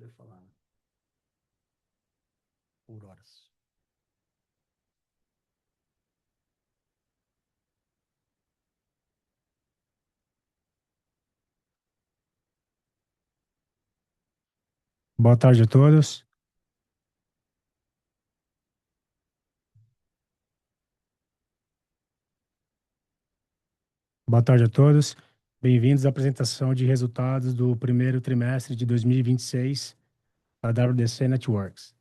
poder falar, né? Por horas. Boa tarde a todos. Boa tarde a todos. Bem-vindos à apresentação de resultados do primeiro trimestre de 2026 da WDC Networks.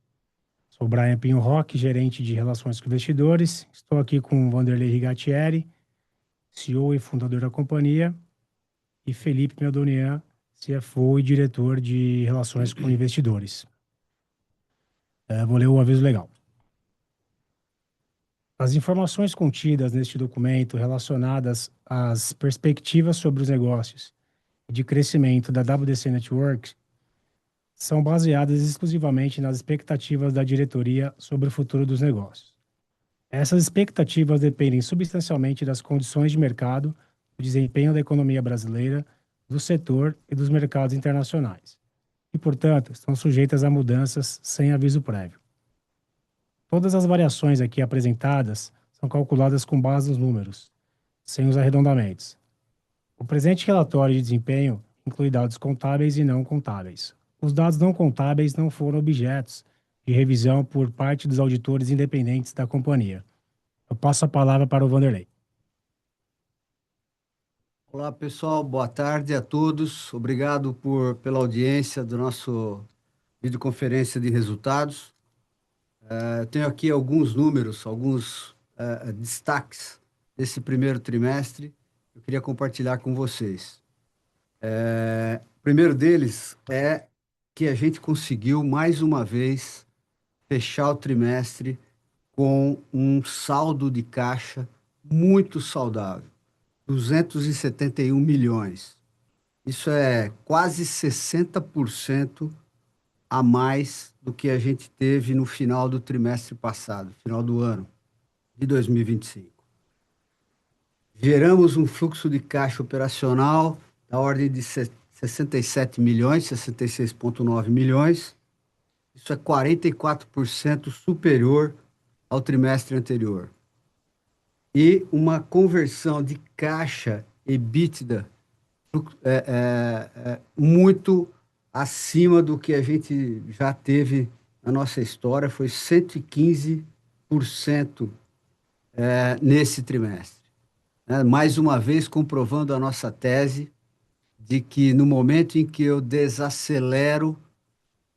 Sou Brian Pinho Roque, gerente de Relações com Investidores. Estou aqui com Vanderlei Rigatieri, CEO e fundador da companhia, e Felipe Meldonian, CFO e diretor de Relações com Investidores. Vou ler o aviso legal. As informações contidas neste documento relacionadas às perspectivas sobre os negócios e de crescimento da WDC Networks são baseadas exclusivamente nas expectativas da diretoria sobre o futuro dos negócios. Essas expectativas dependem substancialmente das condições de mercado, do desempenho da economia brasileira, do setor e dos mercados internacionais, e, portanto, estão sujeitas a mudanças sem aviso prévio. Todas as variações aqui apresentadas são calculadas com base nos números, sem os arredondamentos. O presente relatório de desempenho inclui dados contábeis e não contábeis. Os dados não contábeis não foram objetos de revisão por parte dos auditores independentes da companhia. Eu passo a palavra para o Vanderlei. Olá, pessoal. Boa tarde a todos. Obrigado pela audiência do nosso videoconferência de resultados. Eu tenho aqui alguns números, alguns destaques desse primeiro trimestre. Eu queria compartilhar com vocês. O primeiro deles é que a gente conseguiu, mais uma vez, fechar o trimestre com um saldo de caixa muito saudável, 271 milhões. Isso é quase 60% a mais do que a gente teve no final do trimestre passado, final do ano de 2025. Geramos um fluxo de caixa operacional da ordem de 67 milhões, 66,9 milhões. Isso é 44% superior ao trimestre anterior. E uma conversão de caixa EBITDA muito acima do que a gente já teve na nossa história, foi 115% nesse trimestre. Mais uma vez comprovando a nossa tese de que no momento em que eu desacelero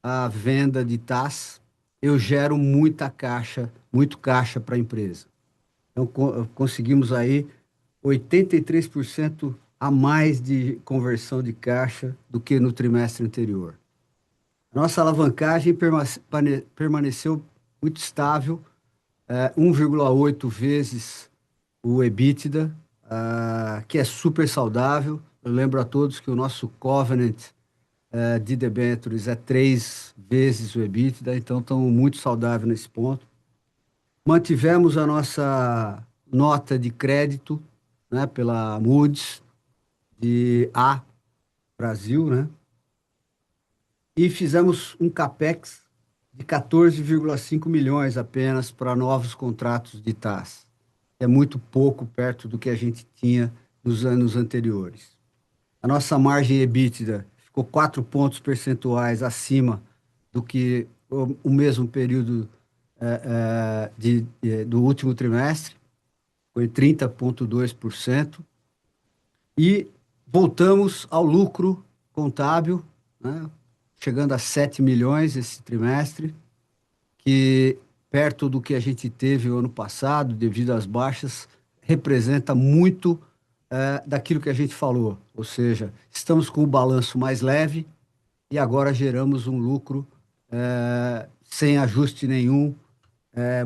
a venda de TAS, eu gero muito caixa para a empresa. Então, conseguimos aí 83% a mais de conversão de caixa do que no trimestre anterior. A nossa alavancagem permaneceu muito estável, 1,8 vezes o EBITDA, que é super saudável. Eu lembro a todos que o nosso covenant de debêntures é 3 vezes o EBITDA, então estamos muito saudáveis nesse ponto. Mantivemos a nossa nota de crédito, né, pela Moody's de A Brasil, né? E fizemos um capex de 14,5 milhões apenas para novos contratos de TAS. É muito pouco perto do que a gente tinha nos anos anteriores. A nossa margem EBITDA ficou 4 pontos percentuais acima do que o mesmo período do último trimestre, foi 30,2%. E voltamos ao lucro contábil, né? Chegando a 7 milhões esse trimestre, que perto do que a gente teve o ano passado, devido às baixas, representa muito daquilo que a gente falou. Ou seja, estamos com o balanço mais leve e agora geramos um lucro sem ajuste nenhum,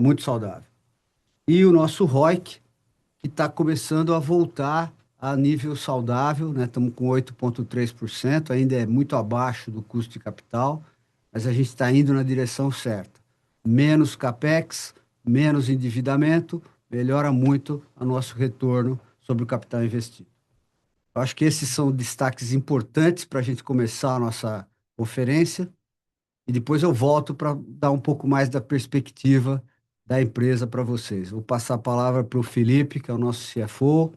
muito saudável. E o nosso ROIC, que está começando a voltar a nível saudável, né? Estamos com 8,3%, ainda é muito abaixo do custo de capital, mas a gente está indo na direção certa. Menos capex, menos endividamento, melhora muito o nosso retorno sobre o capital investido. Eu acho que esses são destaques importantes para a gente começar a nossa conferência. e depois eu volto para dar um pouco mais da perspectiva da empresa para vocês. Vou passar a palavra para o Felipe, que é o nosso CFO,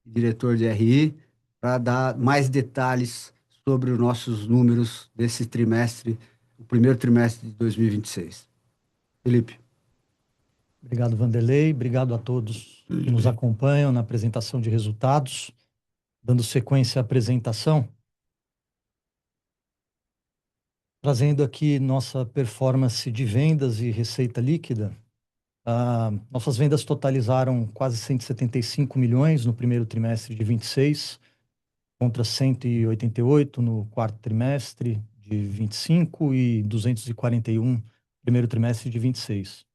diretor de RI, para dar mais detalhes sobre os nossos números desse trimestre, o primeiro trimestre de 2026. Felipe. Obrigado, Vanderlei. Obrigado a todos que nos acompanham na apresentação de resultados. Dando sequência à apresentação, trazendo aqui nossa performance de vendas e receita líquida. Nossas vendas totalizaram quase 175 milhões no primeiro trimestre de 26, contra 188 no quarto trimestre de 25 e 241 no primeiro trimestre de 26.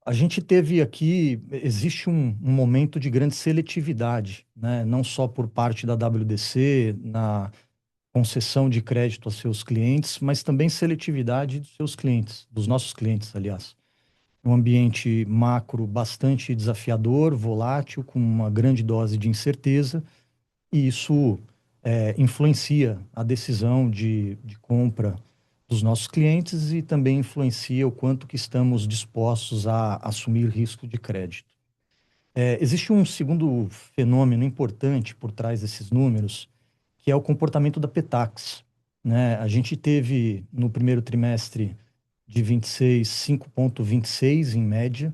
A gente teve aqui, existe um momento de grande seletividade, né? Não só por parte da WDC, na concessão de crédito a seus clientes, mas também seletividade dos seus clientes, dos nossos clientes, aliás. Um ambiente macro bastante desafiador, volátil, com uma grande dose de incerteza, e isso influencia a decisão de compra dos nossos clientes e também influencia o quanto que estamos dispostos a assumir risco de crédito. Existe um segundo fenômeno importante por trás desses números, que é o comportamento da Petax, né? A gente teve no primeiro trimestre de 26, 5,26 em média,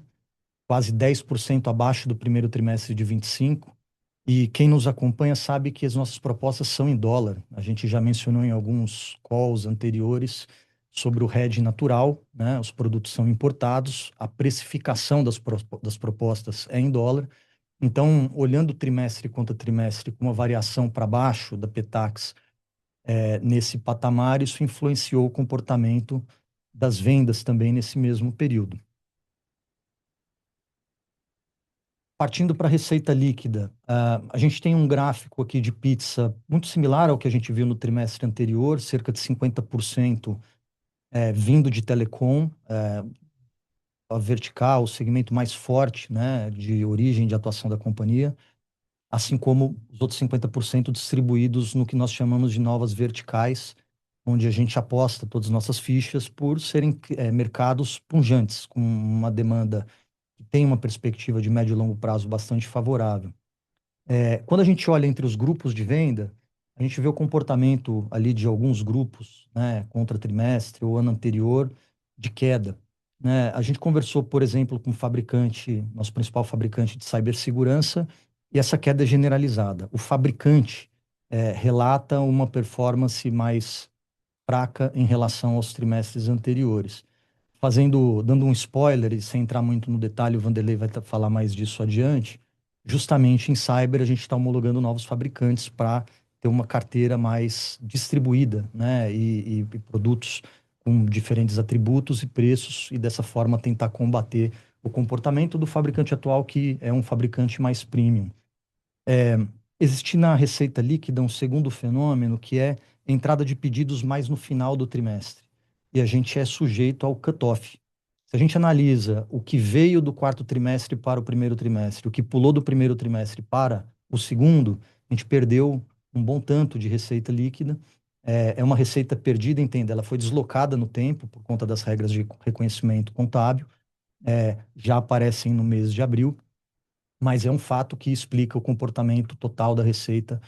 quase 10% abaixo do primeiro trimestre de 25. E quem nos acompanha sabe que as nossas propostas são em dólar. A gente já mencionou em alguns calls anteriores sobre o hedge natural, né? Os produtos são importados, a precificação das propostas é em dólar. Então, olhando trimestre contra trimestre com uma variação para baixo da Petax nesse patamar, isso influenciou o comportamento das vendas também nesse mesmo período. Partindo para a receita líquida, a gente tem um gráfico aqui de pizza muito similar ao que a gente viu no trimestre anterior, cerca de 50% vindo de telecom, a vertical, o segmento mais forte, né, de origem de atuação da companhia, assim como os outros 50% distribuídos no que nós chamamos de novas verticais, onde a gente aposta todas as nossas fichas por serem mercados punjantes, com uma demanda que tem uma perspectiva de médio e longo prazo bastante favorável. Quando a gente olha entre os grupos de venda, a gente vê o comportamento ali de alguns grupos, né, contra trimestre ou ano anterior, de queda, né? A gente conversou, por exemplo, com o fabricante, nosso principal fabricante de cibersegurança, e essa queda é generalizada. O fabricante relata uma performance mais fraca em relação aos trimestres anteriores. Dando um spoiler, e sem entrar muito no detalhe, o Vanderlei vai falar mais disso adiante. Justamente em cyber, a gente está homologando novos fabricantes para ter uma carteira mais distribuída, né? E produtos com diferentes atributos e preços, e dessa forma tentar combater o comportamento do fabricante atual, que é um fabricante mais premium. Existe na receita líquida um segundo fenômeno, que é a entrada de pedidos mais no final do trimestre. E a gente é sujeito ao cut-off. Se a gente analisa o que veio do quarto trimestre para o primeiro trimestre, o que pulou do primeiro trimestre para o segundo, a gente perdeu um bom tanto de receita líquida. É uma receita perdida, entenda, ela foi deslocada no tempo por conta das regras de reconhecimento contábil, já aparecem no mês de abril, mas é um fato que explica o comportamento total da receita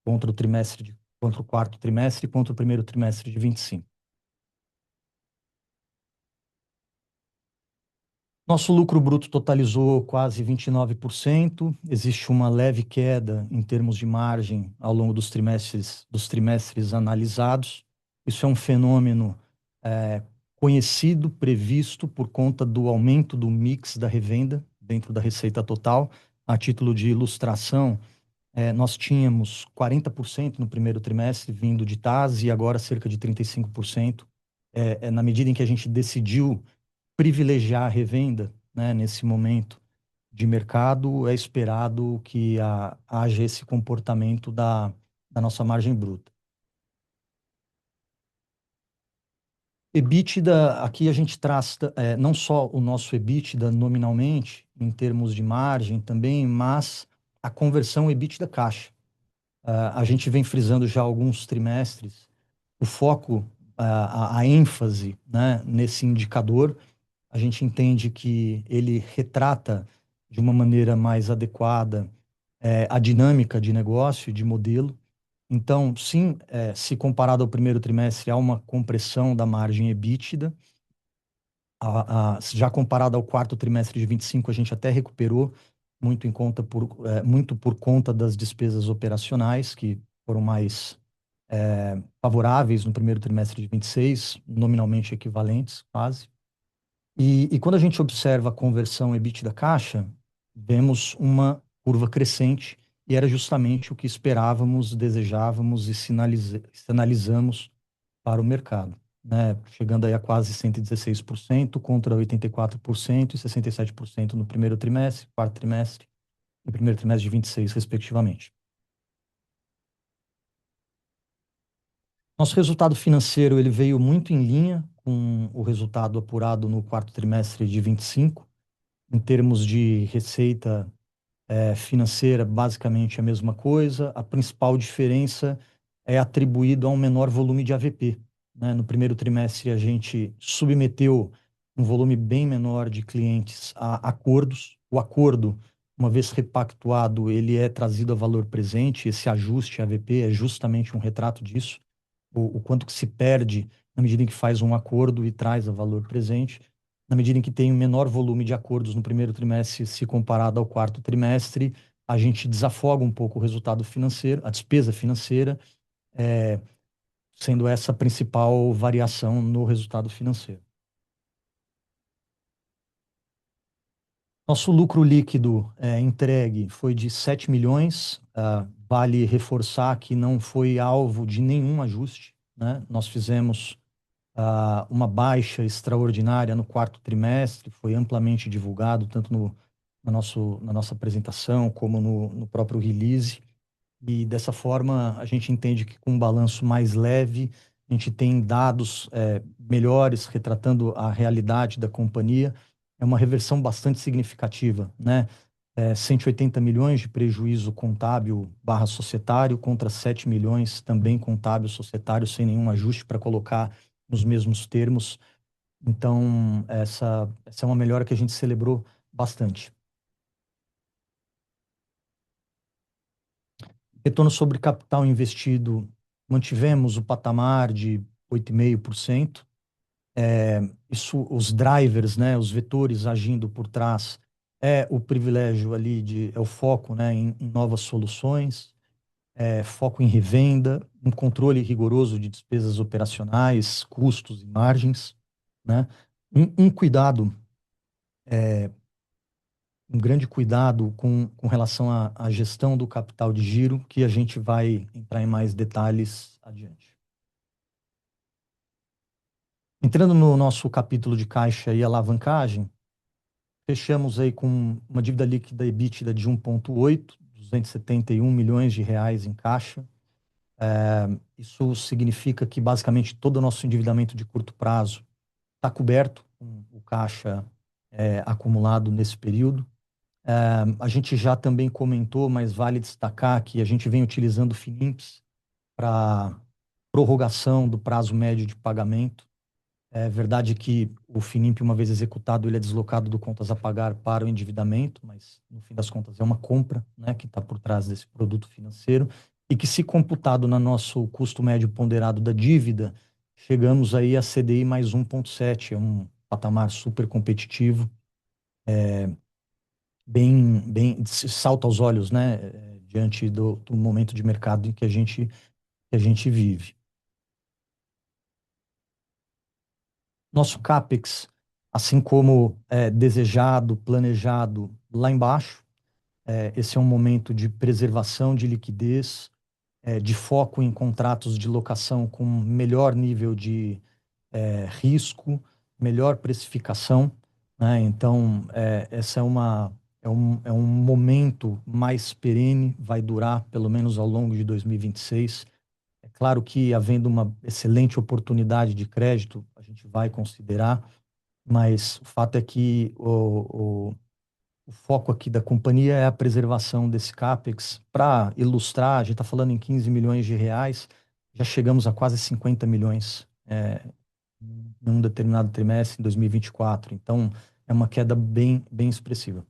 contra o quarto trimestre e contra o primeiro trimestre de 25. Nosso lucro bruto totalizou quase 29%. Existe uma leve queda em termos de margem ao longo dos trimestres analisados. Isso é um fenômeno conhecido, previsto por conta do aumento do mix da revenda dentro da receita total. A título de ilustração, nós tínhamos 40% no primeiro trimestre vindo de TAS e agora cerca de 35%. Na medida em que a gente decidiu privilegiar a revenda, né, nesse momento de mercado, é esperado que haja esse comportamento da nossa margem bruta. EBITDA, aqui a gente traz não só o nosso EBITDA nominalmente, em termos de margem também, mas a conversão EBITDA caixa. A gente vem frisando já há alguns trimestres o foco a ênfase, né, nesse indicador. A gente entende que ele retrata de uma maneira mais adequada a dinâmica de negócio, de modelo. Então, sim, se comparado ao primeiro trimestre, há uma compressão da margem EBITDA. Já comparado ao quarto trimestre de 25, a gente até recuperou muito por conta das despesas operacionais, que foram mais favoráveis no primeiro trimestre de 26, nominalmente equivalentes, quase. E quando a gente observa a conversão EBITDA caixa, vemos uma curva crescente, e era justamente o que esperávamos, desejávamos e sinalizamos para o mercado, né? Chegando aí a quase 116% contra 84% e 67% no primeiro trimestre, quarto trimestre e primeiro trimestre de 26, respectivamente. Nosso resultado financeiro ele veio muito em linha com o resultado apurado no quarto trimestre de 25. Em termos de receita financeira, basicamente a mesma coisa. A principal diferença é atribuído a um menor volume de AVP, né? No primeiro trimestre, a gente submeteu um volume bem menor de clientes a acordos. O acordo, uma vez repactuado, ele é trazido a valor presente. Esse ajuste AVP é justamente um retrato disso. O quanto que se perde na medida em que faz um acordo e traz a valor presente. Na medida em que tem um menor volume de acordos no primeiro trimestre, se comparado ao quarto trimestre, a gente desafoga um pouco o resultado financeiro, a despesa financeira, sendo essa a principal variação no resultado financeiro. Nosso lucro líquido entregue foi de 7 milhões. Vale reforçar que não foi alvo de nenhum ajuste, né? Nós fizemos uma baixa extraordinária no quarto trimestre, foi amplamente divulgado, tanto na nossa apresentação como no próprio release. E dessa forma, a gente entende que com um balanço mais leve, a gente tem dados melhores, retratando a realidade da companhia. É uma reversão bastante significativa, né? 180 milhões de prejuízo contábil barra societário contra 7 milhões também contábil societário, sem nenhum ajuste para colocar nos mesmos termos. Então, essa é uma melhora que a gente celebrou bastante. Retorno sobre capital investido, mantivemos o patamar de 8,5%. Isso, os drivers, né, os vetores agindo por trás, o privilégio ali é o foco, né, em novas soluções, foco em revenda, um controle rigoroso de despesas operacionais, custos e margens, né? Um cuidado, um grande cuidado com relação à gestão do capital de giro, que a gente vai entrar em mais detalhes adiante. Entrando no nosso capítulo de caixa e alavancagem, fechamos aí com uma dívida líquida EBITDA de 1,8, 271 milhões de reais em caixa. Isso significa que basicamente todo o nosso endividamento de curto prazo está coberto com o caixa acumulado nesse período. A gente já também comentou, mas vale destacar que a gente vem utilizando o Fininps para prorrogação do prazo médio de pagamento. É verdade que o Finimp, uma vez executado, ele é deslocado do contas a pagar para o endividamento, mas no fim das contas é uma compra, né, que está por trás desse produto financeiro, e que, se computado no nosso custo médio ponderado da dívida, chegamos aí a CDI mais 1,7, é um patamar super competitivo, bem salta aos olhos, né, diante do momento de mercado em que a gente vive. Nosso CAPEX, assim como desejado, planejado lá embaixo, esse é um momento de preservação de liquidez, de foco em contratos de locação com melhor nível de risco, melhor precificação, né? Então, essa é um momento mais perene, vai durar pelo menos ao longo de 2026. É claro que, havendo uma excelente oportunidade de crédito, a gente vai considerar, mas o fato é que o foco aqui da companhia é a preservação desse CAPEX. Para ilustrar, a gente está falando em 15 milhões de reais, já chegamos a quase 50 milhões em um determinado trimestre em 2024. Então, é uma queda bem expressiva.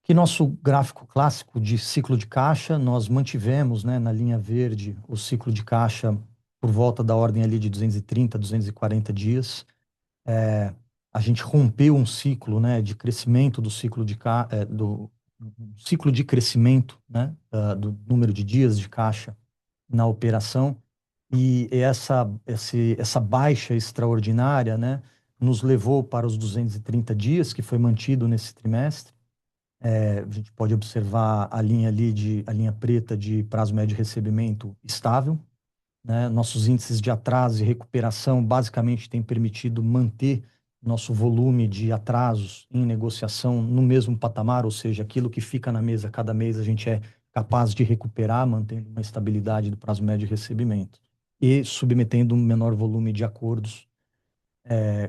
Aqui nosso gráfico clássico de ciclo de caixa, nós mantivemos, né, na linha verde o ciclo de caixa por volta da ordem ali de 230, 240 dias. A gente rompeu um ciclo, né, de crescimento do ciclo do ciclo de crescimento, né, do número de dias de caixa na operação, e essa baixa extraordinária, né, nos levou para os 230 dias, que foi mantido nesse trimestre. A gente pode observar a linha ali, a linha preta de prazo médio de recebimento estável, né? Nossos índices de atraso e recuperação basicamente têm permitido manter nosso volume de atrasos em negociação no mesmo patamar, ou seja, aquilo que fica na mesa cada mês a gente é capaz de recuperar, mantendo uma estabilidade do prazo médio de recebimento e submetendo um menor volume de acordos,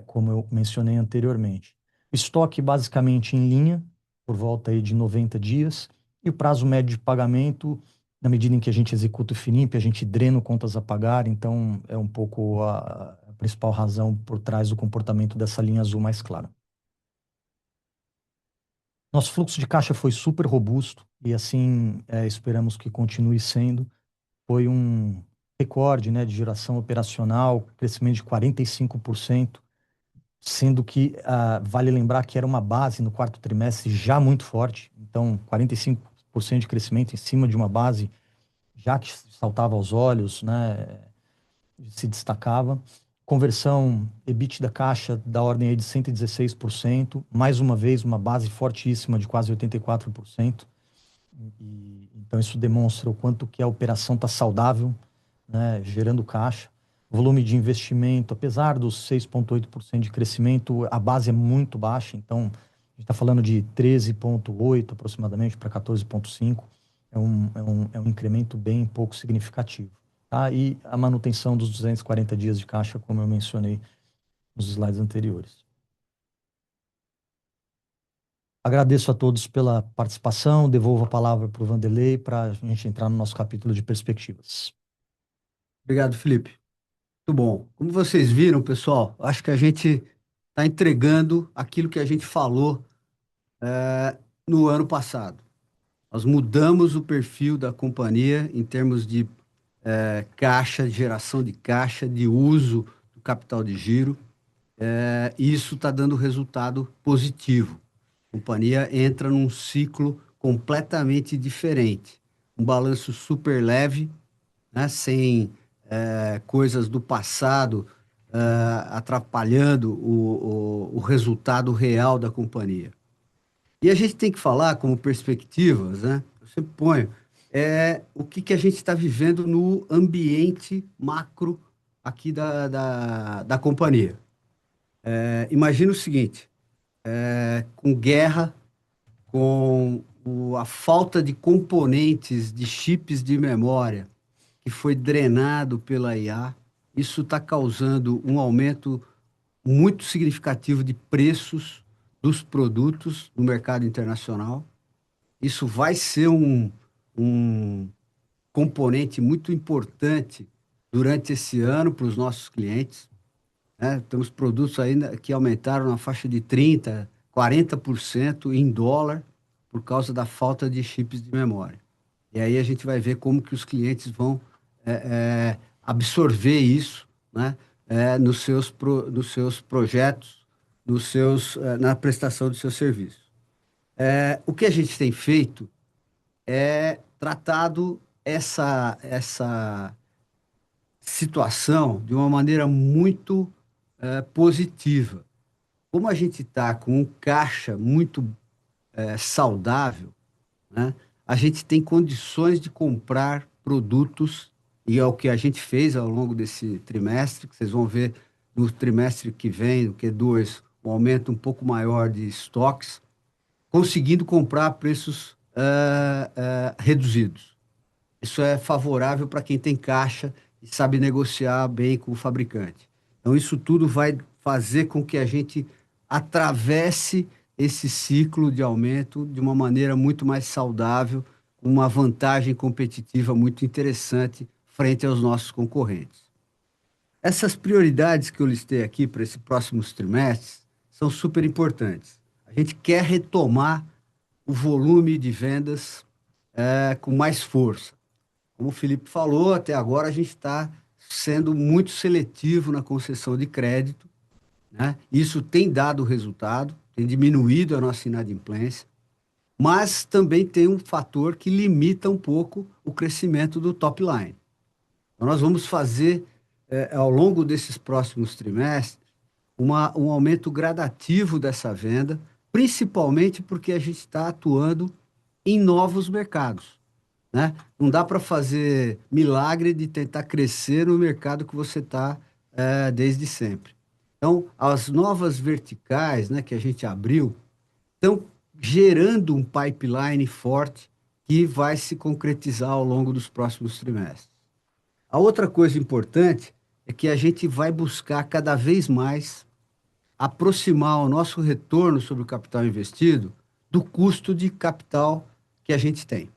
como eu mencionei anteriormente. O estoque basicamente em linha, por volta aí de 90 dias, e o prazo médio de pagamento, na medida em que a gente executa o FINIP, a gente drena contas a pagar, então é um pouco a principal razão por trás do comportamento dessa linha azul mais clara. Nosso fluxo de caixa foi super robusto e assim esperamos que continue sendo. Foi um recorde, né, de geração operacional, crescimento de 45%, sendo que vale lembrar que era uma base no quarto trimestre já muito forte, então 45% de crescimento em cima de uma base já que saltava aos olhos, né, se destacava. Conversão EBITDA caixa da ordem aí de 116%, mais uma vez uma base fortíssima de quase 84%. Então isso demonstra o quanto que a operação está saudável, né, gerando caixa. Volume de investimento, apesar dos 6,8% de crescimento, a base é muito baixa, então a gente está falando de 13,8% aproximadamente para 14,5%. É um incremento bem pouco significativo. Tá? E a manutenção dos 240 dias de caixa, como eu mencionei nos slides anteriores. Agradeço a todos pela participação, devolvo a palavra para o Vanderlei para a gente entrar no nosso capítulo de perspectivas. Obrigado, Felipe. Muito bom. Como vocês viram, pessoal, acho que a gente está entregando aquilo que a gente falou no ano passado. Nós mudamos o perfil da companhia em termos de caixa, de geração de caixa, de uso do capital de giro. E isso está dando resultado positivo. A companhia entra num ciclo completamente diferente. Um balanço super leve, né, sem coisas do passado atrapalhando o resultado real da companhia. E a gente tem que falar como perspectivas, né? Eu sempre ponho, o que a gente está vivendo no ambiente macro aqui da companhia. Imagina o seguinte, com guerra, com a falta de componentes, de chips de memória, que foi drenado pela IA, isso está causando um aumento muito significativo de preços dos produtos no mercado internacional. Isso vai ser um componente muito importante durante esse ano para os nossos clientes, né? Temos produtos ainda que aumentaram na faixa de 30%, 40% em dólar por causa da falta de chips de memória. E aí a gente vai ver como que os clientes vão absorver isso, né, nos seus projetos, na prestação dos seus serviços. O que a gente tem feito é tratado essa situação de uma maneira muito positiva. Como a gente está com um caixa muito saudável, né, a gente tem condições de comprar produtos, e é o que a gente fez ao longo desse trimestre, que vocês vão ver no trimestre que vem, no Q2, um aumento um pouco maior de estoques, conseguindo comprar a preços reduzidos. Isso é favorável para quem tem caixa e sabe negociar bem com o fabricante. Então, isso tudo vai fazer com que a gente atravesse esse ciclo de aumento de uma maneira muito mais saudável, com uma vantagem competitiva muito interessante frente aos nossos concorrentes. Essas prioridades que eu listei aqui para esses próximos trimestres são super importantes. A gente quer retomar o volume de vendas com mais força. Como o Felipe falou, até agora a gente está sendo muito seletivo na concessão de crédito, né? Isso tem dado resultado, tem diminuído a nossa inadimplência, mas também tem um fator que limita um pouco o crescimento do top line. Então, nós vamos fazer, ao longo desses próximos trimestres, um aumento gradativo dessa venda, principalmente porque a gente está atuando em novos mercados, né? Não dá para fazer milagre de tentar crescer no mercado que você está desde sempre. Então, as novas verticais, né, que a gente abriu estão gerando um pipeline forte que vai se concretizar ao longo dos próximos trimestres. A outra coisa importante é que a gente vai buscar cada vez mais aproximar o nosso retorno sobre o capital investido do custo de capital que a gente tem.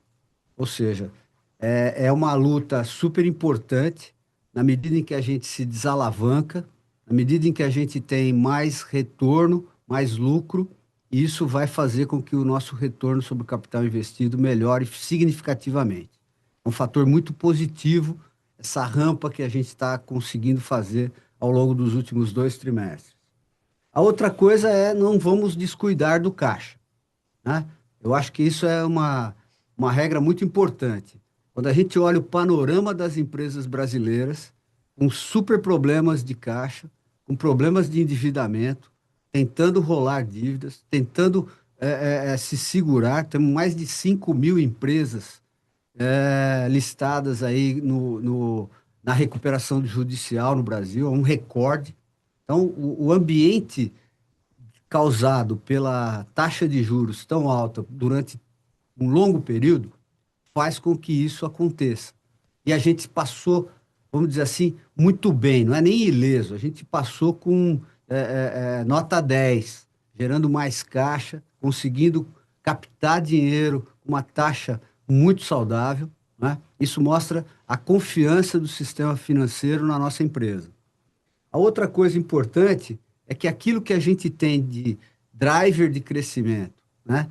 Ou seja, é uma luta super importante na medida em que a gente se desalavanca, na medida em que a gente tem mais retorno, mais lucro, isso vai fazer com que o nosso retorno sobre o capital investido melhore significativamente. É um fator muito positivo, essa rampa que a gente está conseguindo fazer ao longo dos últimos 2 trimestres. A outra coisa não vamos descuidar do caixa, né? Eu acho que isso é uma regra muito importante. Quando a gente olha o panorama das empresas brasileiras, com super problemas de caixa, com problemas de endividamento, tentando rolar dívidas, tentando se segurar. Temos mais de 5.000 empresas listadas aí na recuperação judicial no Brasil, é um recorde. Então, o ambiente causado pela taxa de juros tão alta durante um longo período faz com que isso aconteça. E a gente passou, vamos dizer assim, muito bem, não é nem ileso, a gente passou com nota 10, gerando mais caixa, conseguindo captar dinheiro com uma taxa muito saudável, né? Isso mostra a confiança do sistema financeiro na nossa empresa. A outra coisa importante é que aquilo que a gente tem de driver de crescimento, né?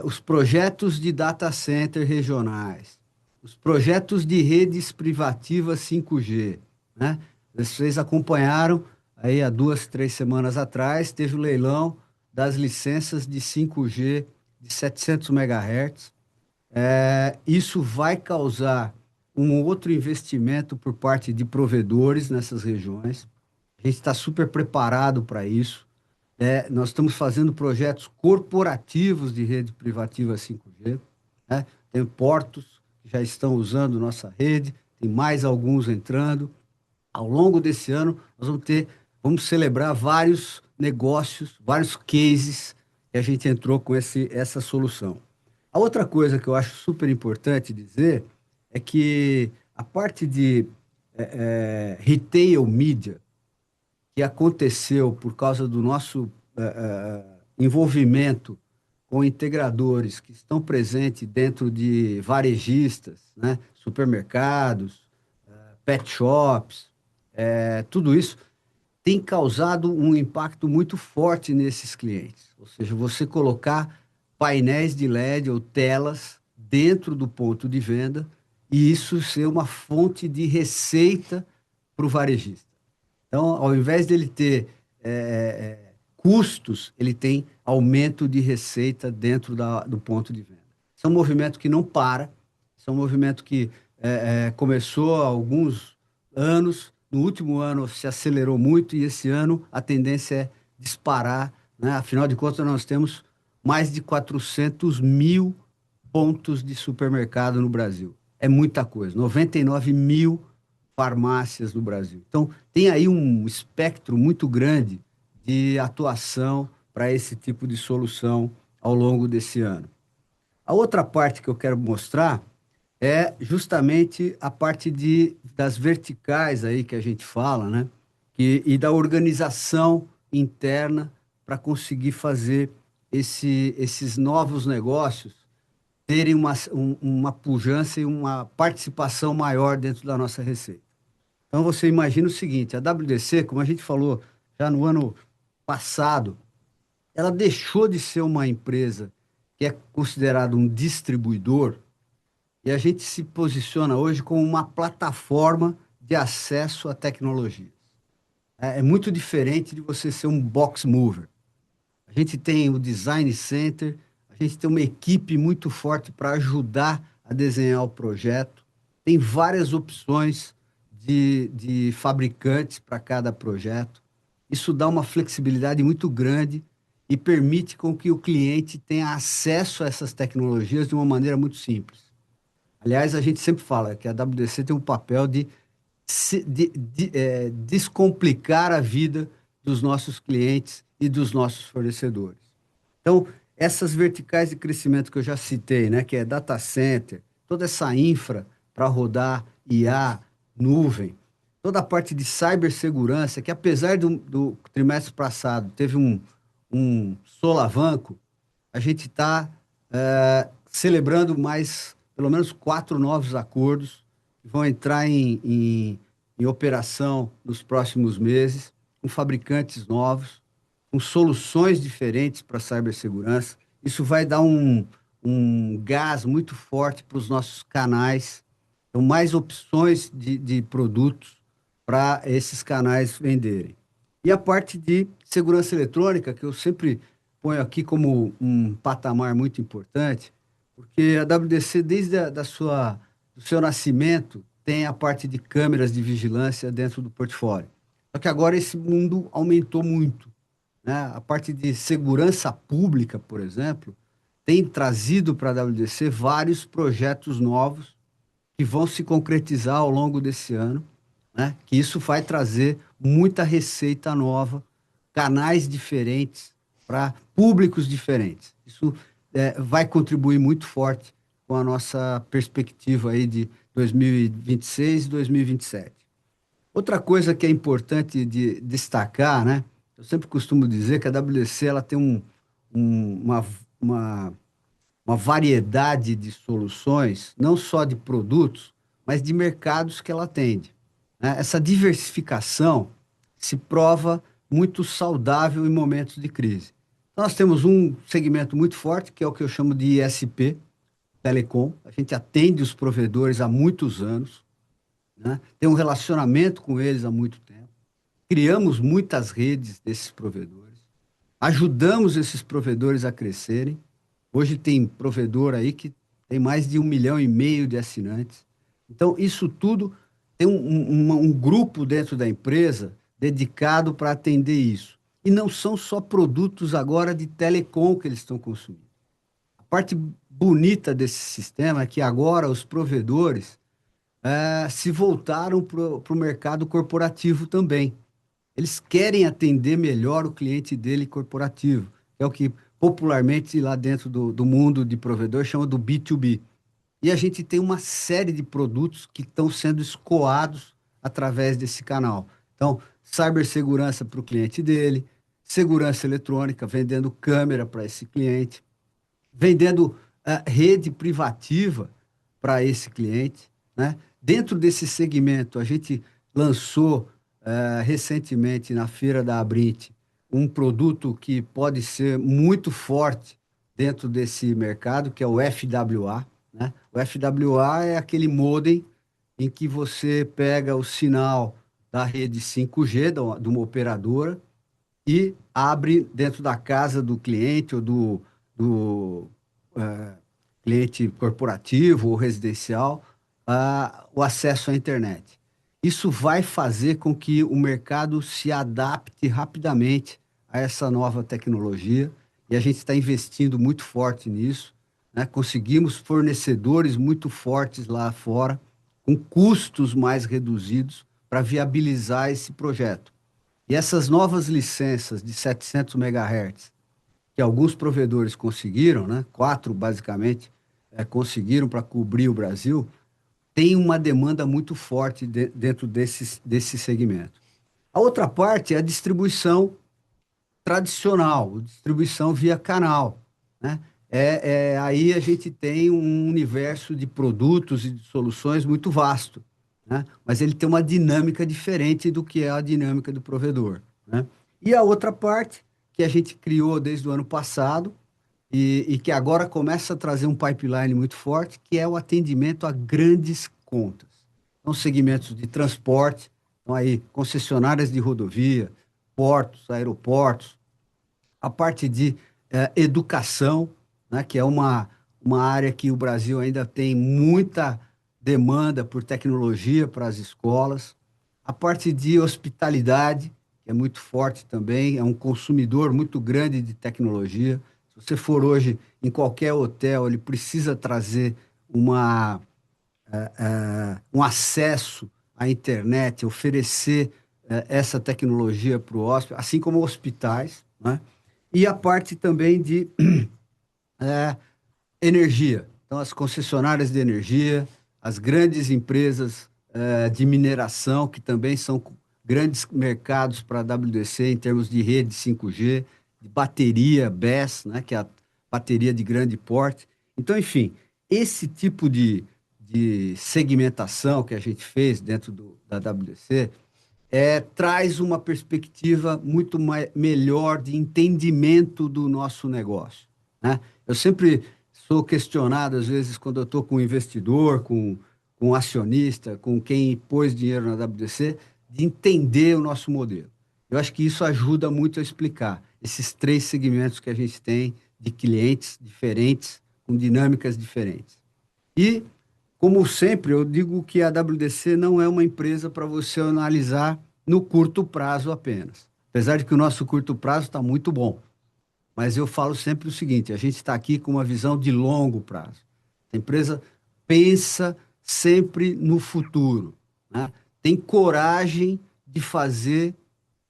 Os projetos de data center regionais, os projetos de redes privativas 5G, né? Vocês acompanharam aí há 2, 3 semanas atrás, teve o leilão das licenças de 5G de 700 MHz. Isso vai causar um outro investimento por parte de provedores nessas regiões. A gente está super preparado para isso. Nós estamos fazendo projetos corporativos de rede privativa 5G, né? Tem portos que já estão usando nossa rede, tem mais alguns entrando. Ao longo desse ano, nós vamos celebrar vários negócios, vários cases que a gente entrou com essa solução. A outra coisa que eu acho super importante dizer é que a parte de retail media, que aconteceu por causa do nosso envolvimento com integradores que estão presentes dentro de varejistas, né, supermercados, pet shops, tudo isso tem causado um impacto muito forte nesses clientes. Ou seja, você colocar painéis de LED ou telas dentro do ponto de venda e isso ser uma fonte de receita para o varejista. Então, ao invés dele ter custos, ele tem aumento de receita dentro do ponto de venda. Isso é um movimento que não para, isso é um movimento que começou há alguns anos, no último ano se acelerou muito e esse ano a tendência é disparar, né? Afinal de contas, nós temos mais de 400 mil pontos de supermercado no Brasil. É muita coisa, 99 mil farmácias no Brasil. Então, tem aí um espectro muito grande de atuação para esse tipo de solução ao longo desse ano. A outra parte que eu quero mostrar é justamente a parte das verticais aí que a gente fala, né? E da organização interna para conseguir fazer esses novos negócios terem uma pujança e uma participação maior dentro da nossa receita. Então, você imagina o seguinte, a WDC, como a gente falou já no ano passado, ela deixou de ser uma empresa que é considerada um distribuidor e a gente se posiciona hoje como uma plataforma de acesso à tecnologia. É muito diferente de você ser um box mover. A gente tem o Design Center, a gente tem uma equipe muito forte para ajudar a desenhar o projeto. Tem várias opções de fabricantes para cada projeto. Isso dá uma flexibilidade muito grande e permite com que o cliente tenha acesso a essas tecnologias de uma maneira muito simples. Aliás, a gente sempre fala que a WDC tem um papel de descomplicar a vida dos nossos clientes e dos nossos fornecedores. Então, essas verticais de crescimento que eu já citei, né, que é data center, toda essa infra para rodar IA, nuvem, toda a parte de cibersegurança, que apesar do trimestre passado teve um solavanco, a gente está celebrando mais, pelo menos 4 novos acordos que vão entrar em operação nos próximos meses, com fabricantes novos, com soluções diferentes para a cibersegurança. Isso vai dar um gás muito forte para os nossos canais, então mais opções de produtos para esses canais venderem. E a parte de segurança eletrônica, que eu sempre ponho aqui como um patamar muito importante, porque a WDC, desde do seu nascimento, tem a parte de câmeras de vigilância dentro do portfólio. Só que agora esse mundo aumentou muito, né? A parte de segurança pública, por exemplo, tem trazido para a WDC vários projetos novos que vão se concretizar ao longo desse ano, né? Que isso vai trazer muita receita nova, canais diferentes para públicos diferentes. Isso vai contribuir muito forte com a nossa perspectiva aí de 2026 e 2027. Outra coisa que é importante de destacar, né? Eu sempre costumo dizer que a WDC ela tem uma, uma, uma variedade de soluções, não só de produtos, mas de mercados que ela atende, né? Essa diversificação se prova muito saudável em momentos de crise. Então, nós temos um segmento muito forte, que é o que eu chamo de ISP, Telecom. A gente atende os provedores há muitos anos, né? Tem um relacionamento com eles há muito tempo. Criamos muitas redes desses provedores. Ajudamos esses provedores a crescerem. Hoje tem provedor aí que tem mais de 1,5 milhão de assinantes. Então, isso tudo tem um grupo dentro da empresa dedicado para atender isso. E não são só produtos agora de telecom que eles estão consumindo. A parte bonita desse sistema é que agora os provedores se voltaram para o mercado corporativo também. Eles querem atender melhor o cliente dele corporativo, que é o que popularmente lá dentro do mundo de provedor chama do B2B. E a gente tem uma série de produtos que estão sendo escoados através desse canal. Então, cibersegurança para o cliente dele, segurança eletrônica, vendendo câmera para esse cliente, vendendo rede privativa para esse cliente, né? Dentro desse segmento, a gente lançou recentemente na Feira da Abrint um produto que pode ser muito forte dentro desse mercado, que é o FWA, né? O FWA é aquele modem em que você pega o sinal da rede 5G de uma operadora e abre dentro da casa do cliente ou do cliente corporativo ou residencial o acesso à internet. Isso vai fazer com que o mercado se adapte rapidamente a essa nova tecnologia e a gente está investindo muito forte nisso, né? Conseguimos fornecedores muito fortes lá fora, com custos mais reduzidos para viabilizar esse projeto. E essas novas licenças de 700 MHz, que alguns provedores conseguiram, né? 4 basicamente, conseguiram para cobrir o Brasil, tem uma demanda muito forte dentro desse segmento. A outra parte é a distribuição tradicional, distribuição via canal, né? aí a gente tem um universo de produtos e de soluções muito vasto, né? Mas ele tem uma dinâmica diferente do que é a dinâmica do provedor, né? E a outra parte que a gente criou desde o ano passado e que agora começa a trazer um pipeline muito forte, que é o atendimento a grandes contas. Então, segmentos de transporte, então aí concessionárias de rodovia, portos, aeroportos, a parte de educação, né, que é uma área que o Brasil ainda tem muita demanda por tecnologia para as escolas, a parte de hospitalidade, que é muito forte também, é um consumidor muito grande de tecnologia. Se você for hoje em qualquer hotel, ele precisa trazer um acesso à internet, oferecer essa tecnologia para o hóspede, assim como hospitais, né? E a parte também de energia. Então, as concessionárias de energia, as grandes empresas de mineração, que também são grandes mercados para a WDC em termos de rede 5G, de bateria BESS, né, que é a bateria de grande porte. Então, enfim, esse tipo de segmentação que a gente fez dentro da WDC traz uma perspectiva muito melhor de entendimento do nosso negócio, né? Eu sempre sou questionado, às vezes, quando eu estou com um investidor, com um acionista, com quem pôs dinheiro na WDC, de entender o nosso modelo. Eu acho que isso ajuda muito a explicar esses três segmentos que a gente tem de clientes diferentes, com dinâmicas diferentes. E, como sempre, eu digo que a WDC não é uma empresa para você analisar no curto prazo apenas. Apesar de que o nosso curto prazo está muito bom. Mas eu falo sempre o seguinte: a gente está aqui com uma visão de longo prazo. A empresa pensa sempre no futuro, né? Tem coragem de fazer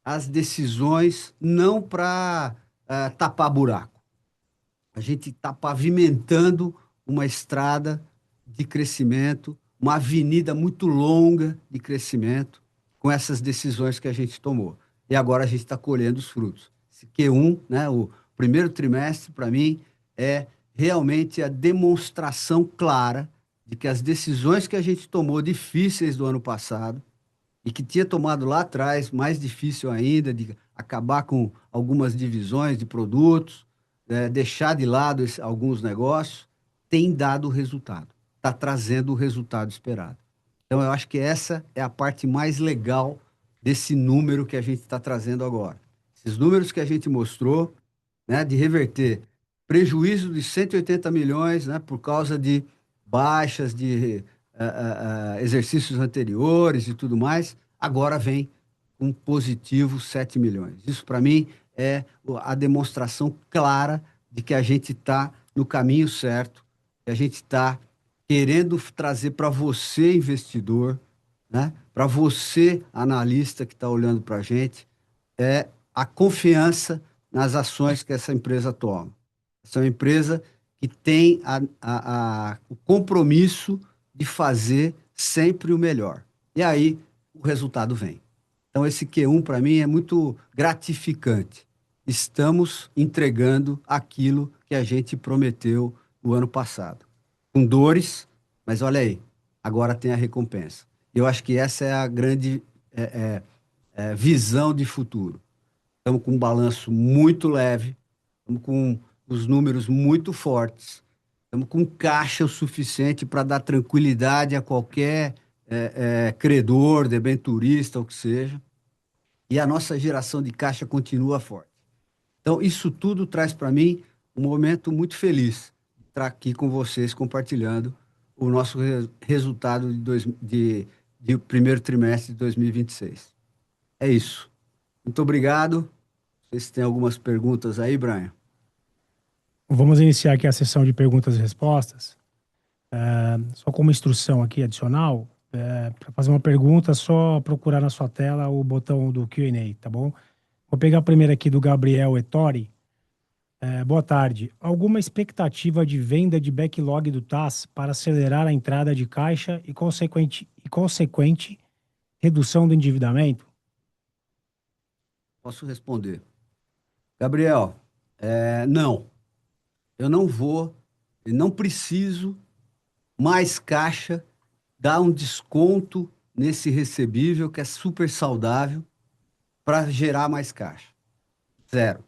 as decisões não para tapar buraco. A gente está pavimentando uma estrada de crescimento, uma avenida muito longa de crescimento com essas decisões que a gente tomou. E agora a gente está colhendo os frutos. Esse Q1, né, o primeiro trimestre, para mim, é realmente a demonstração clara de que as decisões que a gente tomou difíceis do ano passado e que tinha tomado lá atrás, mais difícil ainda, de acabar com algumas divisões de produtos, deixar de lado alguns negócios, tem dado resultado, está trazendo o resultado esperado. Então, eu acho que essa é a parte mais legal desse número que a gente está trazendo agora. Esses números que a gente mostrou, né, de reverter prejuízo de 180 milhões, né, por causa de baixas de exercícios anteriores e tudo mais, agora vem um positivo 7 milhões. Isso, para mim, é a demonstração clara de que a gente está no caminho certo, que a gente está querendo trazer para você, investidor, né, para você, analista que está olhando para a gente, a confiança nas ações que essa empresa toma. Essa é uma empresa que tem o compromisso de fazer sempre o melhor. E aí o resultado vem. Então, esse Q1 para mim é muito gratificante. Estamos entregando aquilo que a gente prometeu no ano passado. Com dores, mas olha aí, agora tem a recompensa. Eu acho que essa é a grande visão de futuro. Estamos com um balanço muito leve, estamos com os números muito fortes, estamos com caixa o suficiente para dar tranquilidade a qualquer credor, debenturista, ou que seja. E a nossa geração de caixa continua forte. Então, isso tudo traz para mim um momento muito feliz de estar aqui com vocês compartilhando o nosso resultado de primeiro trimestre de 2026. É isso. Muito obrigado. Não sei se tem algumas perguntas aí, Brian. Vamos iniciar aqui a sessão de perguntas e respostas. Só com uma instrução aqui adicional, para fazer uma pergunta, é só procurar na sua tela o botão do Q&A, tá bom? Vou pegar a primeira aqui do Gabriel Ettori. Boa tarde. Alguma expectativa de venda de backlog do TAS para acelerar a entrada de caixa e consequente redução do endividamento? Posso responder. Gabriel, não. eu não vou, eu não preciso mais caixa, dar um desconto nesse recebível que é super saudável para gerar mais caixa. Zero.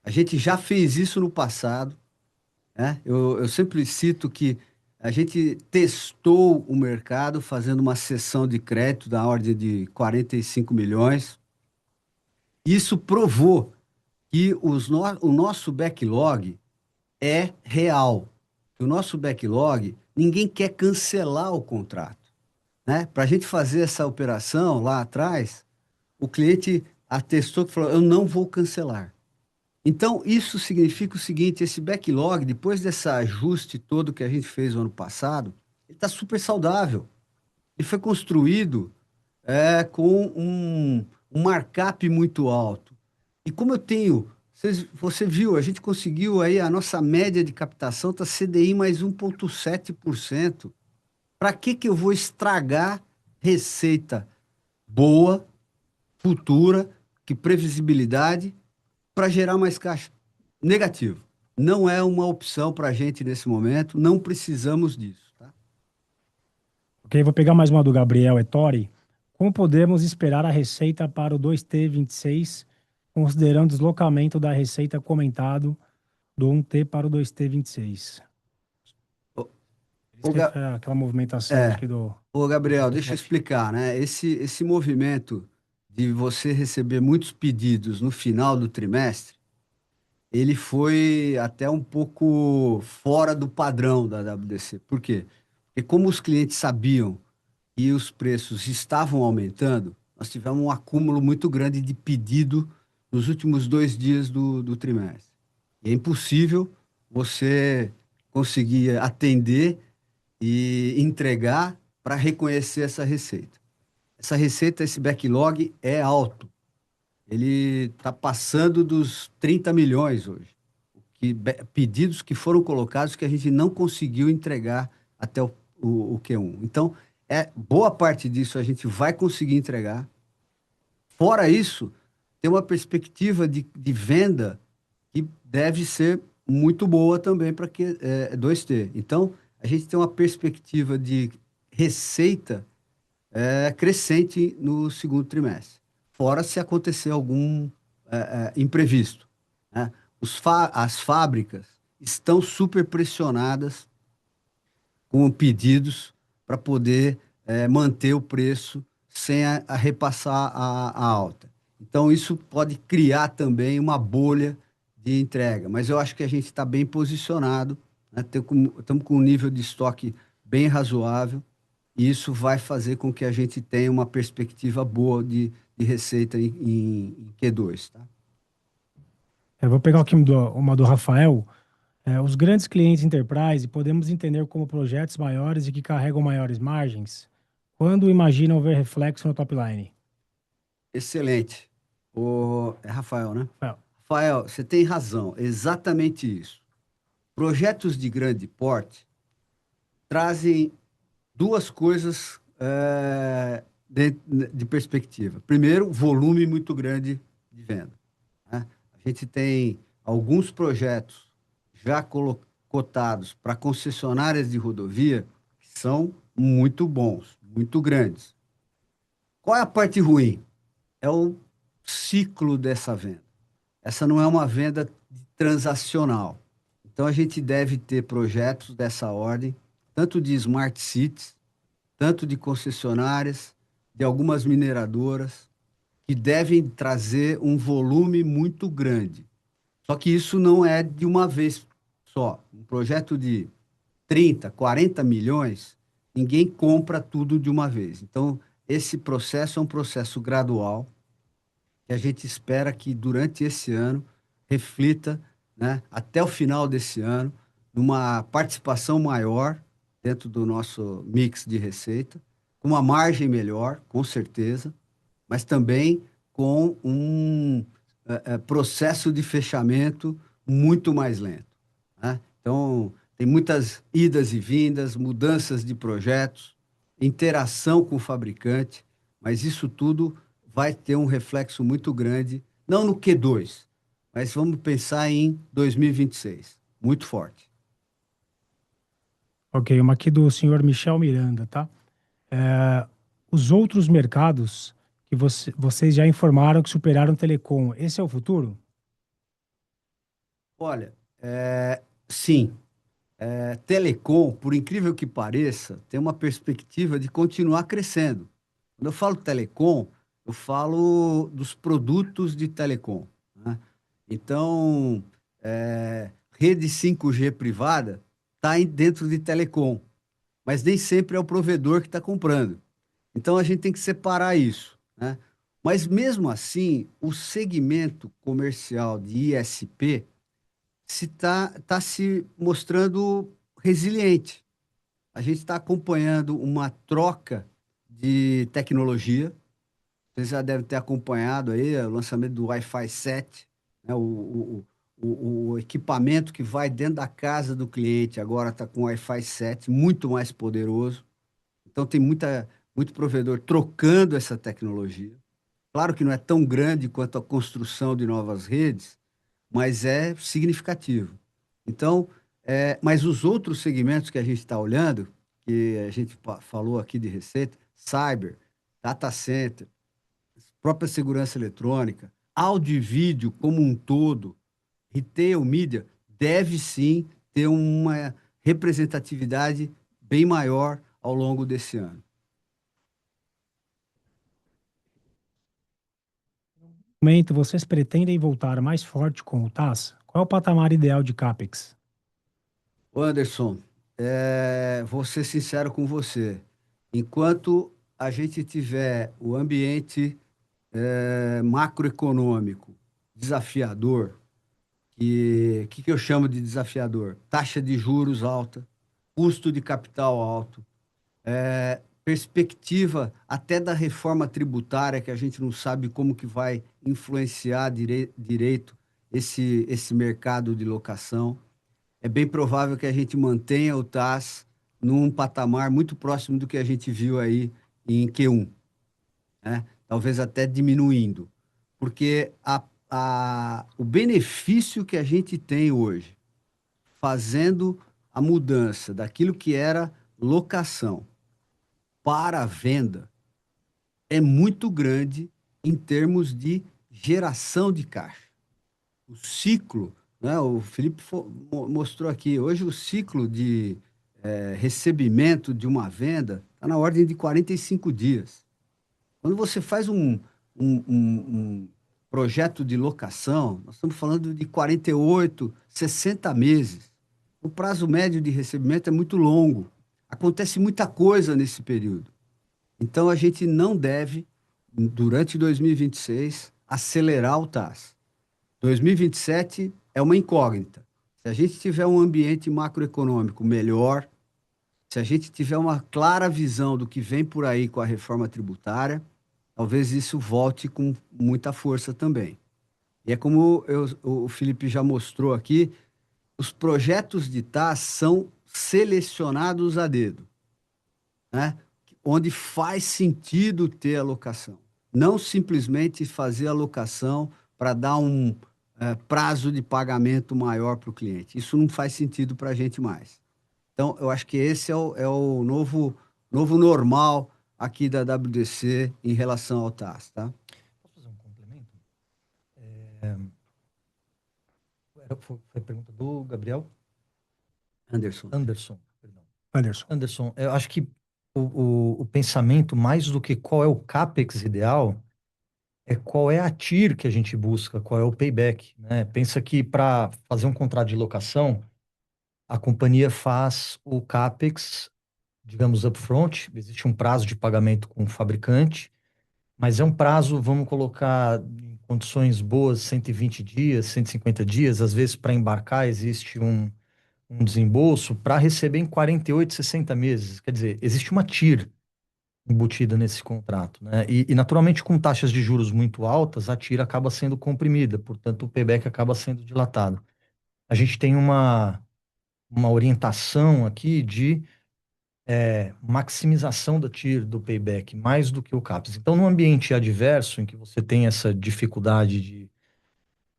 A gente já fez isso no passado, né? Eu sempre cito que a gente testou o mercado fazendo uma cessão de crédito da ordem de 45 milhões. Isso provou que o nosso backlog é real. O nosso backlog, ninguém quer cancelar o contrato, né? Para a gente fazer essa operação lá atrás, o cliente atestou que falou: eu não vou cancelar. Então, isso significa o seguinte: esse backlog, depois desse ajuste todo que a gente fez no ano passado, ele está super saudável. Ele foi construído com um markup muito alto. E como eu tenho, você viu, a gente conseguiu aí, a nossa média de captação está CDI mais 1,7%. Para que eu vou estragar receita boa, futura, que previsibilidade, para gerar mais caixa? Negativo. Não é uma opção para a gente nesse momento, não precisamos disso, tá? Ok, vou pegar mais uma do Gabriel Ettore. Como podemos esperar a receita para o 2T26, considerando o deslocamento da receita comentado do 1T para o 2T26? Ô, Isso ô, que Ga- é aquela movimentação é, aqui do Ô, Gabriel, deixa eu Microsoft. explicar, né? Esse movimento de você receber muitos pedidos no final do trimestre, ele foi até um pouco fora do padrão da WDC. Por quê? Porque como os clientes sabiam que os preços estavam aumentando, nós tivemos um acúmulo muito grande de pedido nos últimos 2 dias do trimestre. E é impossível você conseguir atender e entregar para reconhecer essa receita. Essa receita, esse backlog é alto. Ele está passando dos 30 milhões hoje. Pedidos que foram colocados que a gente não conseguiu entregar até o Q1. Então, boa parte disso a gente vai conseguir entregar. Fora isso, tem uma perspectiva de venda que deve ser muito boa também para que 2T. Então, a gente tem uma perspectiva de receita crescente no segundo trimestre, fora se acontecer algum imprevisto, né? As fábricas estão super pressionadas com pedidos para poder manter o preço sem a repassar a alta. Então, isso pode criar também uma bolha de entrega, mas eu acho que a gente está bem posicionado, né? Estamos com um nível de estoque bem razoável, e isso vai fazer com que a gente tenha uma perspectiva boa de receita em Q2, tá? Eu vou pegar aqui uma do Rafael. Os grandes clientes enterprise podemos entender como projetos maiores e que carregam maiores margens? Quando imaginam ver reflexo no top line? Excelente. É Rafael, né? Rafael, Rafael, você tem razão, exatamente isso. Projetos de grande porte trazem duas coisas de perspectiva. Primeiro, volume muito grande de venda, né? A gente tem alguns projetos já cotados para concessionárias de rodovia que são muito bons, muito grandes. Qual é a parte ruim? É o ciclo dessa venda. Essa não é uma venda transacional. Então, a gente deve ter projetos dessa ordem, tanto de smart cities, tanto de concessionárias, de algumas mineradoras, que devem trazer um volume muito grande. Só que isso não é de uma vez só. Um projeto de 30, 40 milhões, ninguém compra tudo de uma vez. Então, esse processo é um processo gradual, que a gente espera que durante esse ano reflita, né, até o final desse ano, numa participação maior dentro do nosso mix de receita, com uma margem melhor, com certeza, mas também com um processo de fechamento muito mais lento, né? Então, tem muitas idas e vindas, mudanças de projetos, interação com o fabricante, mas isso tudo vai ter um reflexo muito grande, não no Q2, mas vamos pensar em 2026. muito forte. Ok, uma aqui do senhor Michel Miranda, tá? Os outros mercados que vocês já informaram que superaram o telecom, esse é o futuro? Olha, sim, telecom, por incrível que pareça, tem uma perspectiva de continuar crescendo. Quando eu falo telecom, eu falo dos produtos de telecom, né? Então, rede 5G privada está dentro de telecom, mas nem sempre é o provedor que está comprando. Então, a gente tem que separar isso, né? Mas mesmo assim, o segmento comercial de ISP tá se mostrando resiliente. A gente está acompanhando uma troca de tecnologia. Vocês já devem ter acompanhado aí o lançamento do Wi-Fi 7, né? O equipamento que vai dentro da casa do cliente agora está com Wi-Fi 7, muito mais poderoso. Então tem muito provedor trocando essa tecnologia. Claro que não é tão grande quanto a construção de novas redes, mas é significativo. Então, mas os outros segmentos que a gente está olhando, que a gente falou aqui de receita, cyber, data center, própria segurança eletrônica, áudio e vídeo como um todo, retail media, deve sim ter uma representatividade bem maior ao longo desse ano. No momento, vocês pretendem voltar mais forte com o TAS? Qual é o patamar ideal de CAPEX? Ô Anderson, vou ser sincero com você. Enquanto a gente tiver o ambiente macroeconômico desafiador, que eu chamo de desafiador? Taxa de juros alta, custo de capital alto, perspectiva até da reforma tributária, que a gente não sabe como que vai influenciar direito esse mercado de locação. É bem provável que a gente mantenha o TAS num patamar muito próximo do que a gente viu aí em Q1, né? Talvez até diminuindo, porque o benefício que a gente tem hoje, fazendo a mudança daquilo que era locação para a venda, é muito grande em termos de geração de caixa. O ciclo, né? O Felipe mostrou aqui, hoje o ciclo de recebimento de uma venda está na ordem de 45 dias. Quando você faz um projeto de locação, nós estamos falando de 48, 60 meses. O prazo médio de recebimento é muito longo. Acontece muita coisa nesse período. Então, a gente não deve, durante 2026, acelerar o TAS. 2027 é uma incógnita. Se a gente tiver um ambiente macroeconômico melhor, se a gente tiver uma clara visão do que vem por aí com a reforma tributária, talvez isso volte com muita força também. E é como o Felipe já mostrou aqui, os projetos de TAS são selecionados a dedo, né? Onde faz sentido ter alocação. Não simplesmente fazer alocação para dar um prazo de pagamento maior para o cliente. Isso não faz sentido para a gente mais. Então, eu acho que esse é o novo normal aqui da WDC em relação ao TAS, tá? Posso fazer um complemento? Foi a pergunta do Gabriel Anderson. Anderson, perdão. Anderson. Anderson, eu acho que o pensamento, mais do que qual é o CAPEX ideal, é qual é a TIR que a gente busca, qual é o payback, né? Pensa que para fazer um contrato de locação, a companhia faz o CAPEX, digamos, upfront, existe um prazo de pagamento com o fabricante, mas é um prazo, vamos colocar em condições boas, 120 dias, 150 dias, às vezes para embarcar existe um desembolso para receber em 48, 60 meses. Quer dizer, existe uma TIR embutida nesse contrato, né? E, naturalmente, com taxas de juros muito altas, a TIR acaba sendo comprimida, portanto, o payback acaba sendo dilatado. A gente tem uma orientação aqui de maximização da TIR, do payback, mais do que o CAPEX. Então, num ambiente adverso, em que você tem essa dificuldade de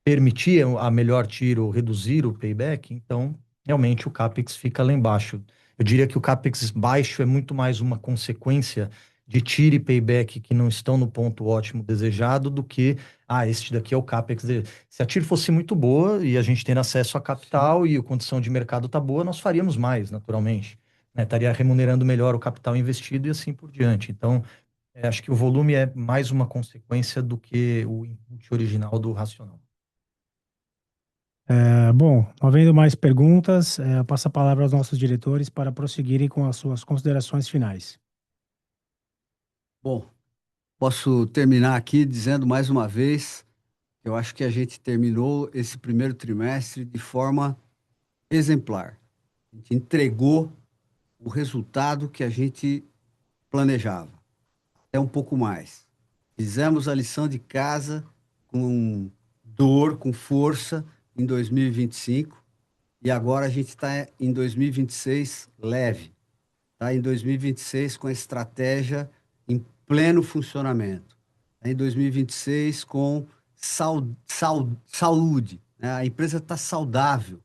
permitir a melhor tiro ou reduzir o payback, então realmente o CAPEX fica lá embaixo. Eu diria que o CAPEX baixo é muito mais uma consequência de tiro e payback que não estão no ponto ótimo desejado do que, este daqui é o CAPEX. Se a tiro fosse muito boa e a gente ter acesso a capital e a condição de mercado tá boa, nós faríamos mais, naturalmente. Né? Estaria remunerando melhor o capital investido e assim por diante. Então, acho que o volume é mais uma consequência do que o input original do racional. Bom, não havendo mais perguntas, eu passo a palavra aos nossos diretores para prosseguirem com as suas considerações finais. Bom, posso terminar aqui dizendo mais uma vez que eu acho que a gente terminou esse primeiro trimestre de forma exemplar. A gente entregou o resultado que a gente planejava, até um pouco mais. Fizemos a lição de casa com dor, com força em 2025 e agora a gente está em 2026 leve, tá? Em 2026 com a estratégia em pleno funcionamento, tá? Em 2026 com saúde, né? A empresa está saudável,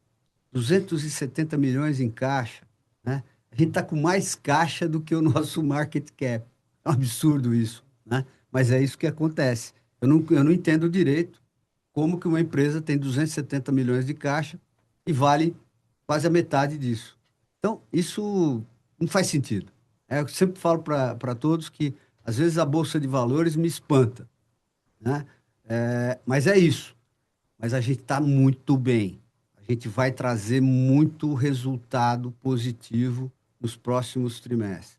270 milhões em caixa, né? A gente está com mais caixa do que o nosso market cap. É um absurdo isso, né? Mas é isso que acontece. Eu não entendo direito como que uma empresa tem 270 milhões de caixa e vale quase a metade disso. Então, isso não faz sentido. Eu sempre falo para todos que, às vezes, a Bolsa de Valores me espanta, né? Mas é isso. Mas a gente está muito bem. A gente vai trazer muito resultado positivo nos próximos trimestres.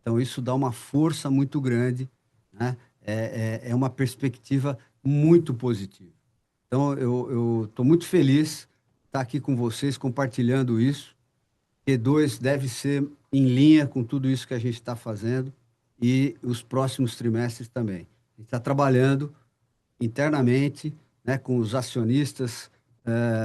Então, isso dá uma força muito grande, né? É uma perspectiva muito positiva. Então, eu estou muito feliz de estar aqui com vocês, compartilhando isso. Q2 deve ser em linha com tudo isso que a gente está fazendo e os próximos trimestres também. A gente está trabalhando internamente, né, com os acionistas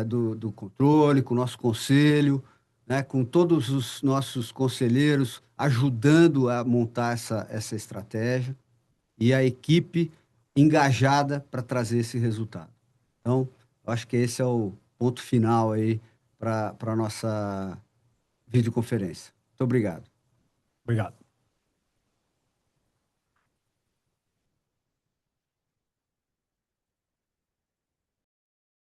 do controle, com o nosso conselho, né, com todos os nossos conselheiros ajudando a montar essa estratégia e a equipe engajada para trazer esse resultado. Então, eu acho que esse é o ponto final aí para a nossa videoconferência. Muito obrigado. Obrigado.